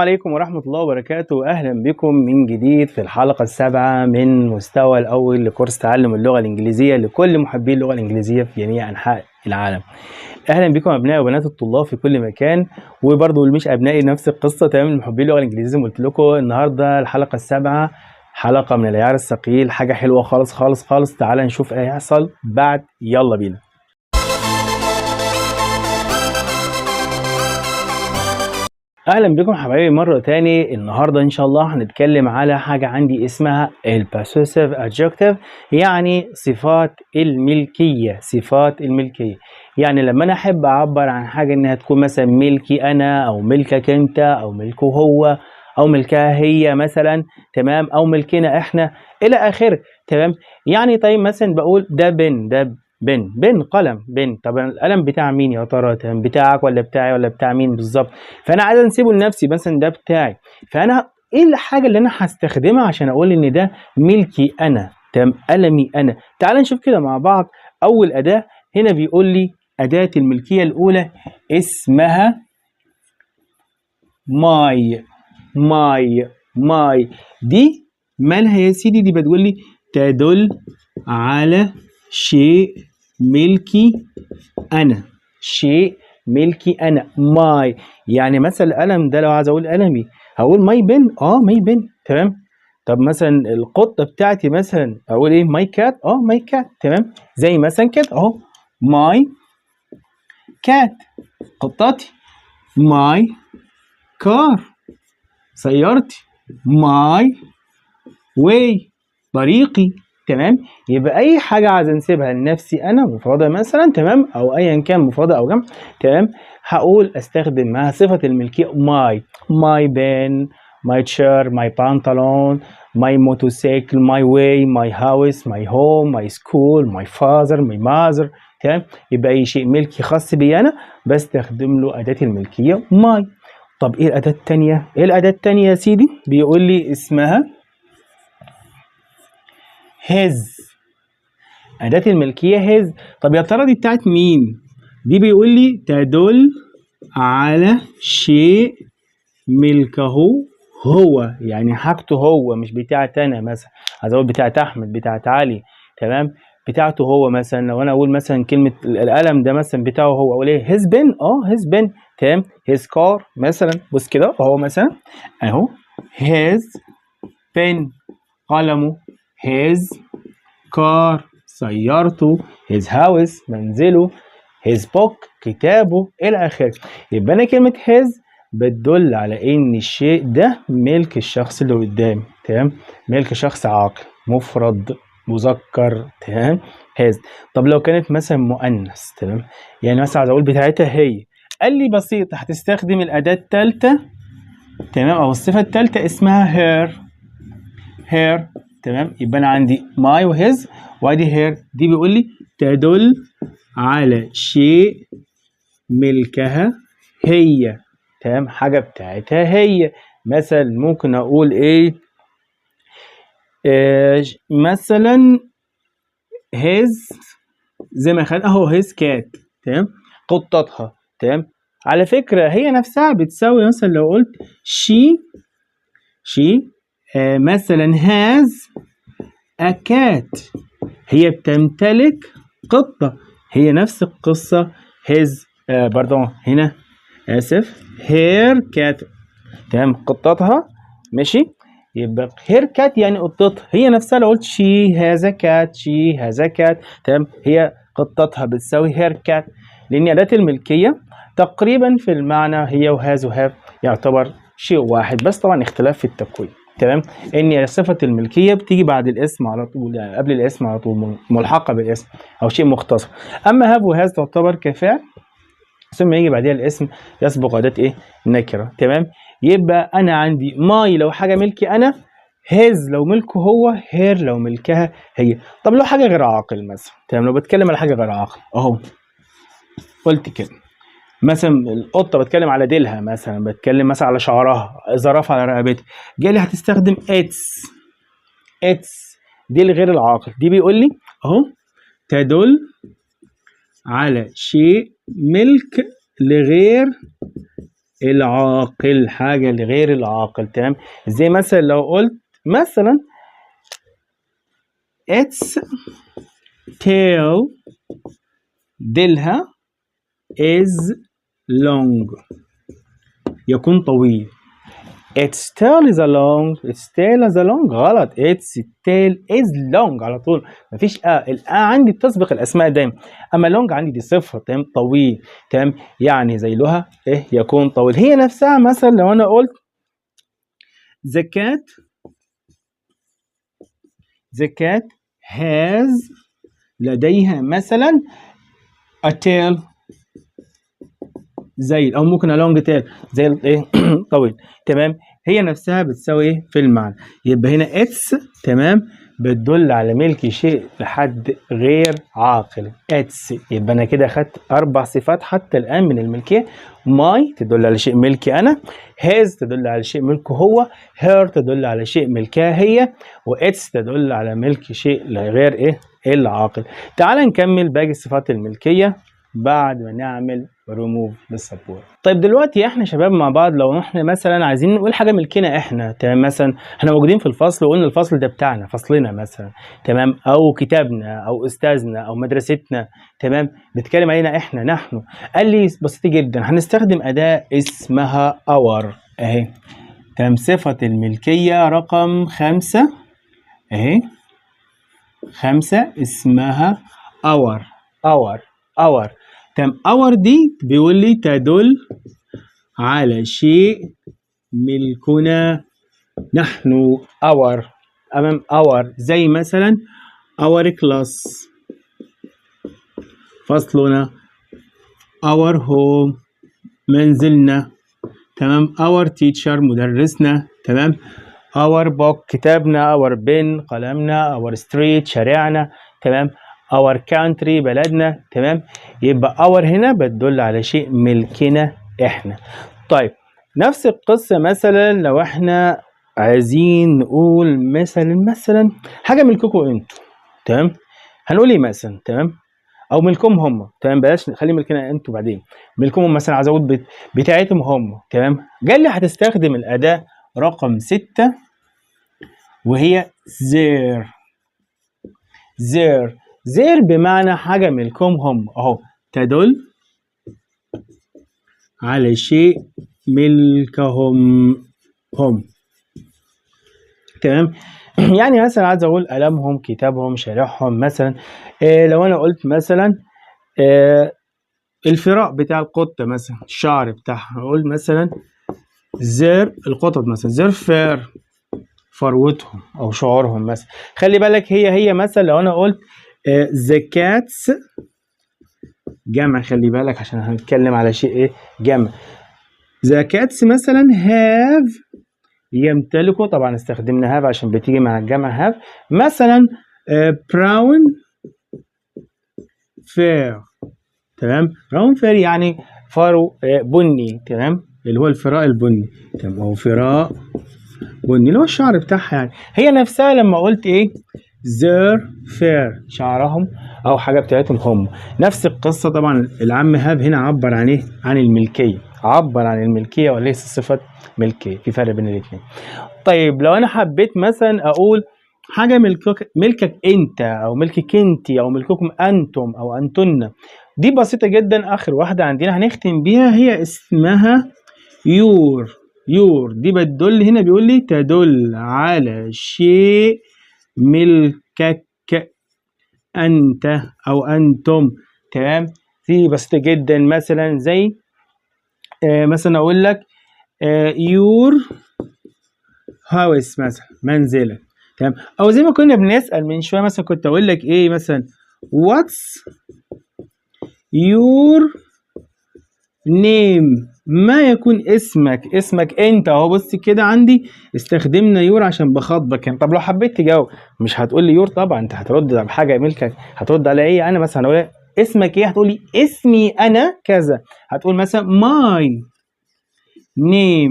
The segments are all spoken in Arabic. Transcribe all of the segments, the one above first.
عليكم ورحمة الله وبركاته. أهلا بكم من جديد في الحلقة السابعة من مستوى الأول لكورس تعلم اللغة الإنجليزية لكل محبي اللغة الإنجليزية في جميع أنحاء العالم. أهلا بكم أبناء وبنات الطلاب في كل مكان، وبرضه اللي مش أبنائي نفس القصة تمام، محبي اللغة الإنجليزية زي ما قلت لكم. النهاردة الحلقة السابعة، حلقة من العيار الثقيل، حاجة حلوة خالص خالص خالص. تعال نشوف إيه هيحصل بعد. يلا بينا. اهلا بكم حبايبي مره تاني. النهارده ان شاء الله هنتكلم على حاجه عندي اسمها الباسيف ادجكتيف، يعني صفات الملكيه. صفات الملكيه يعني لما انا احب اعبر عن حاجه انها تكون مثلا ملكي انا او ملكك انت او ملكه هو او ملكها هي مثلا، تمام، او ملكنا احنا الى اخره، تمام. يعني طيب مثلا بقول ده بن، ده بن قلم، بن. طب القلم بتاع مين يا ترى؟ تمام، بتاعك ولا بتاعي ولا بتاع مين بالظبط؟ فانا عايز انسبه لنفسي، مثلا ده بتاعي. فانا ايه الحاجه اللي انا هستخدمها عشان اقول ان ده ملكي انا؟ تمام، قلمي انا. تعال نشوف كده مع بعض. اول اداه هنا بيقول لي اداه الملكيه الاولى اسمها ماي. ماي دي مالها يا سيدي؟ دي بتقول لي تدل على شيء ملكي انا، شيء ملكي انا. ماي يعني مثلا القلم ده لو عايز اقول قلمي هقول ماي بن، ماي بن، تمام. طب مثلا القطه بتاعتي مثلا اقول ايه؟ ماي كات، ماي كات، تمام. زي مثلا كده اهو، ماي كات قطتي، ماي كار سيارتي، ماي واي طريقي، تمام. يبقى اي حاجه عايز انسبها لنفسي انا مفرده مثلا، تمام، او ايا كان مفرده او جمع، تمام، هقول استخدم معاها صفه الملكيه ماي. ماي بن، ماي تشير، ماي بنطلون، ماي موتوسيكل، ماي واي، ماي هاوس، ماي هوم، ماي سكول، ماي فاذر، ماي ماذر، تمام. يبقى اي شيء ملكي خاص بي انا بستخدم له اداه الملكيه ماي. طب ايه الاداه الثانيه؟ ايه الاداه الثانيه يا سيدي؟ بيقول لي اسمها his. أداة الملكية his. طب يا ترى دي بتاعت مين؟ دي بيقول لي تدل على شيء ملكه هو، يعني حاجته هو، مش بتاعت أنا. مثلا عايز أقول بتاعت أحمد، بتاعت علي، تمام، بتاعته هو. مثلا لو أنا أقول مثلا كلمة القلم ده مثلا بتاعه هو، أقول إيه؟ his pen، his pen، تمام. his car مثلا، بص كده أهو، مثلا أهو his pen قلمه، his car سيارته، his house منزله، his book كتابه إلى آخره. يبقى أنا كلمة his بتدل على إن الشيء ده ملك الشخص اللي قدامي، تمام، ملك شخص عاقل مفرد مذكر، تمام، his. طب لو كانت مثلا مؤنث، تمام، يعني مثلا عايز أقول بتاعتها هي، قال لي بسيط، هتستخدم الأداة الثالثة، تمام، أو الصفة الثالثة اسمها her، تمام. يبقى انا عندي my وhis وادي her. دي بيقول لي تدل على شيء ملكها هي، تمام، حاجه بتاعتها هي. مثلا ممكن اقول ايه؟ مثلا his، زي ما خد اهو his cat، تمام، قطتها، تمام. على فكره هي نفسها بتساوي مثلا لو قلت she مثلا has a cat، هي بتمتلك قطة. هي نفس القصة his، باردون هنا آسف، her cat، تمام، قطتها، ماشي. يبقى her cat يعني قطتها. هي نفسها لو قلت she has a cat، she has a cat، تمام، هي قطتها بتساوي her cat، لأن أداة الملكية تقريبا في المعنى هي وهاز وهاف يعتبر شيء واحد، بس طبعا اختلاف في التكوين، تمام. ان صفه الملكيه بتيجي بعد الاسم على طول، يعني قبل الاسم على طول، ملحقه بالاسم او شيء مختصر. اما هاف وهاز تعتبر كفعل، ثم يجي بعدها الاسم يسبق اداه ايه؟ نكره، تمام. يبقى انا عندي ماي لو حاجه ملكي انا، هيز لو ملكه هو، هير لو ملكها هي. طب لو حاجه غير عاقل مثلا، تمام، لو بتكلم على حاجه غير عاقل اهو، قلت كده مثلا القطه بتكلم على ديلها، مثلا بتكلم مثلا على شعرها، زرافه على رقبتها، جالي هتستخدم اتس دي الغير العاقل. دي بيقول لي اهو تدل على شيء ملك لغير العاقل، حاجة لغير العاقل. تمام. زي مثلا لو قلت مثلا its tail، ديلها is long، يكون طويل. its tail is long غلط. its tail is long على طول، مفيش عندي بتسبق الاسماء دايما، اما long عندي دي صفه. تمام. طويل. تمام. يعني زي لها يكون طويل. هي نفسها مثلا لو انا قلت the cat has، لديها مثلا a tail، زي او ممكن along tail زي طويل. تمام. هي نفسها بتساوي في المعنى. يبقى هنا اتس تمام بتدل على ملك شيء لحد غير عاقل. اتس، يبقى انا كده اخدت 4 صفات حتى الان من الملكيه. ماي تدل على شيء ملكي انا، هيز تدل على شيء ملكه هو، هير تدل على شيء ملكها هي، واتس تدل على ملك شيء لغير العاقل. تعال نكمل باقي الصفات الملكيه بعد ما نعمل ريموف للسبورت. طيب دلوقتي احنا شباب مع بعض لو احنا مثلا عايزين نقول حاجه ملكنا احنا. تمام. مثلا احنا موجودين في الفصل وقلنا الفصل ده بتاعنا، فصلنا مثلا. تمام. او كتابنا او استاذنا او مدرستنا. تمام. بنتكلم علينا احنا نحن. قال لي بسيط جدا، هنستخدم اداه اسمها اور اهي. تمام. صفه الملكيه رقم 5 اهي، 5 اسمها اور. تمام. اور دي بيقول لي تدل على شيء ملكنا نحن. اور امام اور زي مثلا our class فصلنا، our home منزلنا. تمام. our teacher مدرسنا. تمام. our book كتابنا، our pen قلمنا، our street شارعنا. تمام. our country بلدنا. تمام. يبقى our هنا بتدل على شيء ملكنا احنا. طيب نفس القصة مثلا لو احنا عايزين نقول مثلا حاجة ملككم انتوا. تمام. هنقول ايه مثلا؟ تمام. او ملكهم هم. تمام. بلاش نخلي ملكنا انتوا بعدين. ملكهم مثلا عايز اقول بتاعتهم هم. تمام. قال لي هتستخدم الأداة رقم 6 وهي their بمعنى حاجة ملكهم هم اهو، تدل على شيء ملكهم هم. تمام. يعني مثلا عايز اقول قلمهم، كتابهم، شارعهم مثلا. لو انا قلت مثلا الفراء بتاع القطة مثلا، الشعر بتاعها، اقول مثلا القطط مثلا fur فروتهم او شعورهم مثلا. خلي بالك هي مثلا لو انا قلت the cats جمع، خلي بالك عشان هنتكلم على شيء جمع. the cats مثلا have يمتلكوا، طبعا استخدمنا have عشان بتيجي مع الجمع have. مثلا brown fur. تمام. brown fur يعني فرو بني. تمام. اللي هو الفراء البني. تمام. او فراء بني اللي هو الشعر بتاعها يعني. هي نفسها لما قلت their fur شعرهم او حاجه بتاعتهم هم. نفس القصه طبعا العم هاب هنا عبر عن عن الملكيه، عبر عن الملكيه وليس صفه ملكيه، في فرق بين الاثنين. طيب لو انا حبيت مثلا اقول حاجه ملكك انت او ملكك انت او ملككم انتم او انتن، دي بسيطه جدا. اخر واحده عندنا هنختم بيها هي اسمها يور. دي بتدل هنا بيقول لي تدل على شيء ملكك انت او انتم. تمام. دي بسيطه جدا. مثلا زي مثلا اقول لك يور هاوس مثلا منزلك. تمام. او زي ما كنا بنسال من شويه مثلا كنت اقول لك مثلا واتس يور نيم، ما يكون اسمك انت اهو. بص كده عندي استخدمنا يور عشان بخاطبك يعني. طب لو حبيت تجاوب مش هتقول لي يور طبعا، انت هترد على حاجه ملكك. هترد على ايه؟ انا مثلا هقول اسمك ايه؟ هتقول لي اسمي انا كذا. هتقول مثلا ماي نيم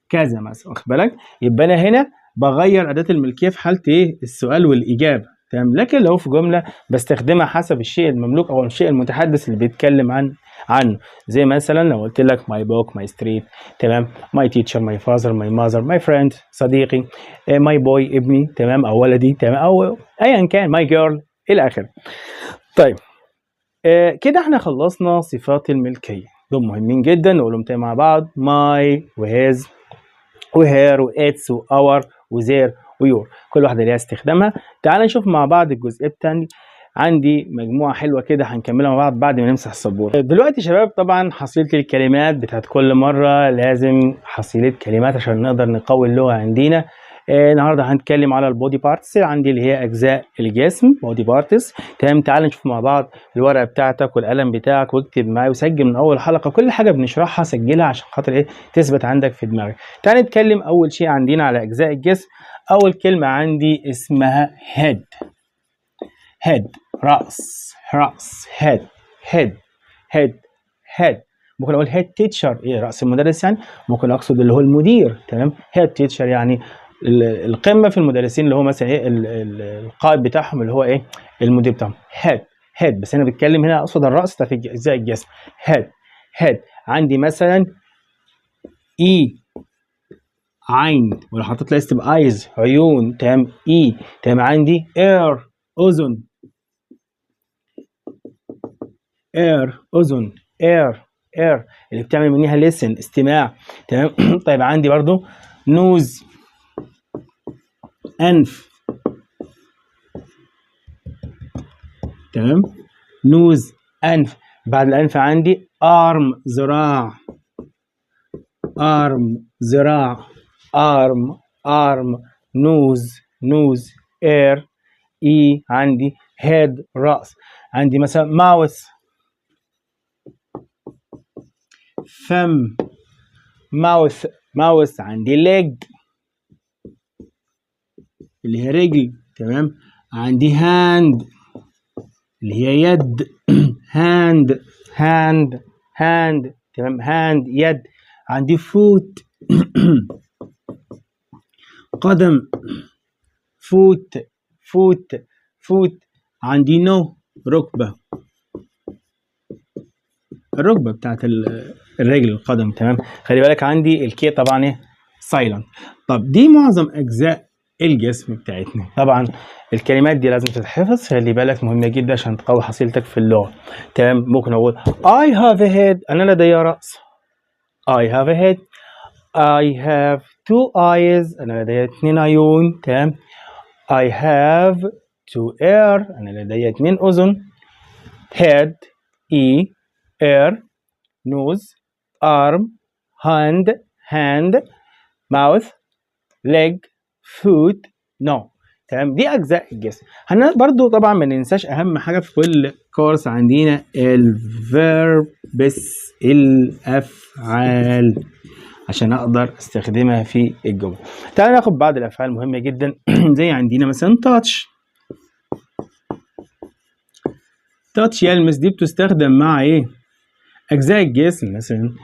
كذا مثلا، واخد بالك؟ يبقى انا هنا بغير اداه الملكيه في حاله السؤال والاجابه. تمام. لكن لو في جمله بستخدمها حسب الشيء المملوك او الشيء المتحدث اللي بيتكلم عنه، زي مثلا لو قلت لك my book my street، تمام، my teacher my father my mother my friend صديقي، my boy ابني، تمام، او ولدي، تمام، او ايا كان my girl الى اخره. طيب كده احنا خلصنا صفات الملكيه، دول مهمين جدا نقولهم تاني مع بعض: my وhis وهير واتس واور وزير ويور، كل واحده ليها استخدامها. تعال نشوف مع بعض الجزء الثاني. عندي مجموعه حلوه كده هنكملها مع بعض بعد ما نمسح السبوره. دلوقتي يا شباب طبعا حصيله الكلمات بتاعت كل مره لازم حصيله كلمات عشان نقدر نقوي اللغه عندنا. النهارده هنتكلم على البودي بارتس، عندي اللي هي اجزاء الجسم بودي بارتس، تمام. تعال نشوف مع بعض الورقه بتاعتك والقلم بتاعك واكتب معايا وسجل من اول حلقه، كل حاجه بنشرحها سجلها عشان خاطر ايه تثبت عندك في دماغك. تعال نتكلم اول شيء عندنا على اجزاء الجسم. اول كلمه عندي اسمها هيد. هيد راس، راس، هيد هيد هيد هيد. ممكن اقول هيد تيتشر، ايه راس المدرس يعني، ممكن اقصد اللي هو المدير، تمام. هيد تيتشر يعني القمه في المدرسين، اللي هو مثلا ايه القائد بتاعهم، اللي هو ايه المدير بتاعهم. هيد هيد، بس انا بتكلم هنا اقصد الراس في اجزاء الجسم. هيد هيد. عندي مثلا اي عين، ولو حطيت لها تبقى ايز عيون، تمام، اي، تمام. عندي اير اذن، اير اذن، اير اير اللي بتعمل منها ليسن استماع، تمام. طيب عندي برضو نوز انف، تمام، نوز انف. بعد الانف عندي ارم ذراع، ارم ذراع، ارم ارم، نوز نوز، اير اي. عندي هيد راس. عندي مثلا ماوث فم، ماوث ماوث. عندي ليج اللي هي رجل، تمام. عندي هاند اللي هي يد، هاند هاند هاند، تمام، هاند يد. عندي فوت قدم، فوت فوت فوت. عندي نو ركبة، الركبة بتاعت الرجل القدم، تمام. خلي بالك عندي الكي طبعا ايه سايلنت. طب دي معظم اجزاء الجسم بتاعتنا. طبعا الكلمات دي لازم تتحفظ، خلي بالك مهمة جدا عشان تقوي حصيلتك في اللغة، تمام. ممكن اقول I have a head، انا لدي رأس. I have a head. I have two eyes، انا لدي 2 عيون، تمام. I have two ear، انا لدي 2 اذن. head e، ear nose، arm hand mouth leg foot no، تمام. دي اجزاء الجسم. برضو طبعا ما ننساش اهم حاجه في كل كورس عندنا الفيربس، الافعال، عشان اقدر استخدمها في الجمله. تعالى ناخد بعض الافعال مهمه جدا. زي عندنا مثلا touch. touch يلمس، دي بتستخدم مع ايه اجزاء الجسم. مثلا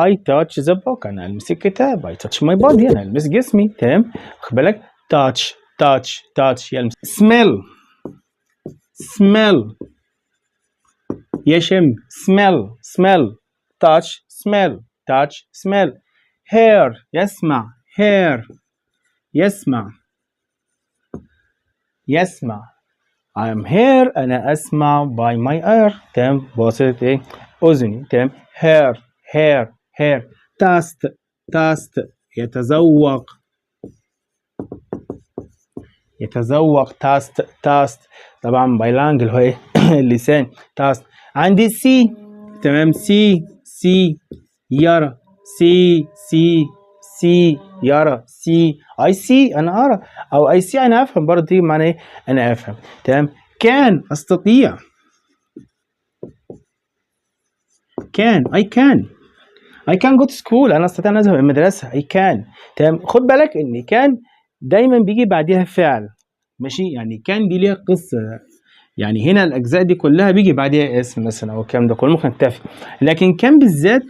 I touch the book، انا المس الكتاب. I touch my body، انا المس جسمي، تمام. خد بالك touch touch touch يلمس. smell smell يشم، smell smell touch smell touch smell. hear يسمع، hear يسمع يسمع. I am here، أنا أسمع by my ear، تمام، بواسطة إيه أذني، تمام. hear hear hear. taste taste يتذوق، يتذوق taste taste. طبعا بايلانج اللي هو إيه اللسان. taste. عندي see، تمام، see see يرى، see see see يرى، see I see أنا أرى، أو I see أنا أفهم، برضه تيجي معنى إيه أنا أفهم، تمام. can أستطيع، can I can go to school، أنا أستطيع أن أذهب إلى المدرسة. I can، تمام. خد بالك إن can دايما بيجي بعدها فعل، ماشي، يعني can دي ليها قصة، يعني هنا الأجزاء دي كلها بيجي بعدها اسم مثلا أو الكلام ده كله ممكن نتفق، لكن can بالذات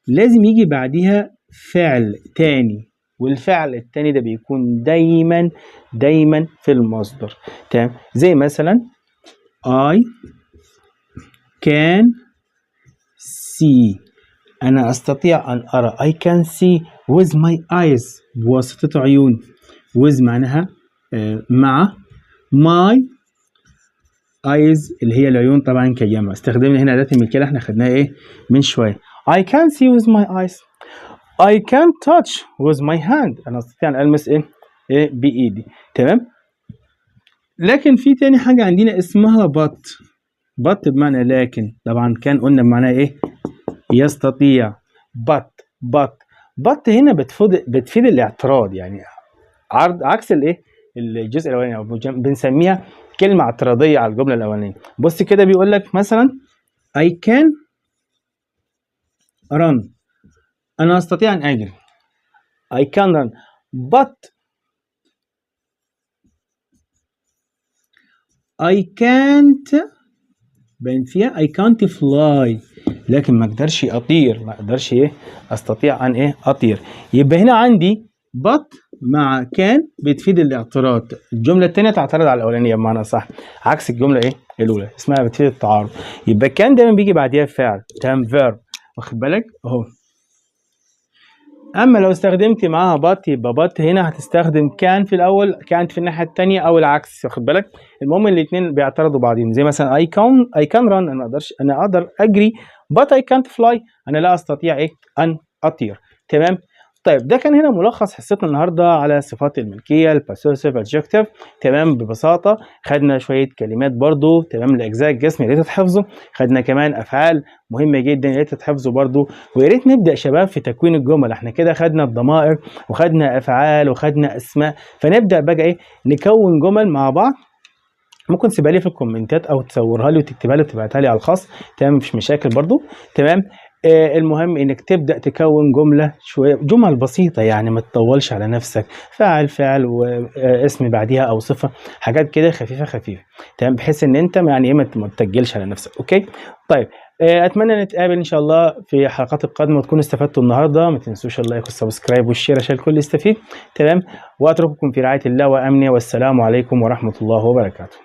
لازم يجي بعدها فعل تاني، والفعل التاني ده بيكون دايما في المصدر. تمام، زي مثلا I can see، أنا أستطيع أن أرى. I can see with my eyes، بواسطة عيون. with معناها مع، my eyes اللي هي العيون طبعا كجمع. استخدمنا هنا أداة الملكية اللي احنا خدناها إيه من شوية. I can see with my eyes. I can touch with my hand، أنا أستطيع أن ألمس إيه بإيدي. تمام. لكن في تاني حاجة عندنا اسمها but بمعنى لكن. طبعا كان قلنا بمعنى إيه؟ يستطيع. but هنا بتفيد الاعتراض، يعني عكس الإيه؟ الجزء الأولاني، أو بنسميها كلمة اعتراضية على الجملة الأولانية. بص كده بيقول لك مثلا I can run، أنا أستطيع أن أجري. I can run but I can't، بين فيها I can't fly، لكن ما أقدرش أطير، ما أقدرش إيه أستطيع أن إيه أطير. يبقى هنا عندي but مع can بتفيد الاعتراض. الجملة التانية تعترض على الأولانية بمعنى صح، عكس الجملة إيه الأولى اسمها بتفيد التعارض. يبقى can دايما بيجي بعديها فعل، تمام، verb، واخد بالك أهو. أما لو استخدمت معاها but يبقى but هنا هتستخدم can في الأول، كانت في الناحية التانية، أو العكس، واخد بالك. المهم الاتنين بيعترضوا بعضهم. زي مثلا I can run، أنا أقدر أجري but I can't fly، أنا لا أستطيع إيه أن أطير. تمام. طيب ده كان هنا ملخص حصتنا النهارده على صفات الملكيه الباسيف ادجكتيف. تمام، ببساطه خدنا شويه كلمات برضو تمام لاجزاء الجسم يا ريت تحفظوا. خدنا كمان افعال مهمه جدا يا ريت تحفظوا برضو. ويا ريت نبدا شباب في تكوين الجمل. احنا كده خدنا الضمائر وخدنا افعال وخدنا اسماء، فنبدا بقى ايه نكون جمل مع بعض. ممكن تسيبها لي في الكومنتات او تصورها لي وتكتبها لي وتبعتها لي على الخاص. تمام، مش مشاكل برضو. تمام. المهم انك تبدا تكون جمله شويه، جمل بسيطه يعني ما تطولش على نفسك. فعل واسم بعديها او صفه، حاجات كده خفيفه. تمام، بحيث ان انت يعني ايه ما تتجلش على نفسك. اوكي. طيب اتمنى نتقابل ان شاء الله في الحلقات القادمه وتكونوا استفدتوا النهارده. ما تنسوش اللايك والسبسكرايب والشير عشان الكل يستفيد. تمام، واترككم في رعايه الله وامنه، والسلام عليكم ورحمه الله وبركاته.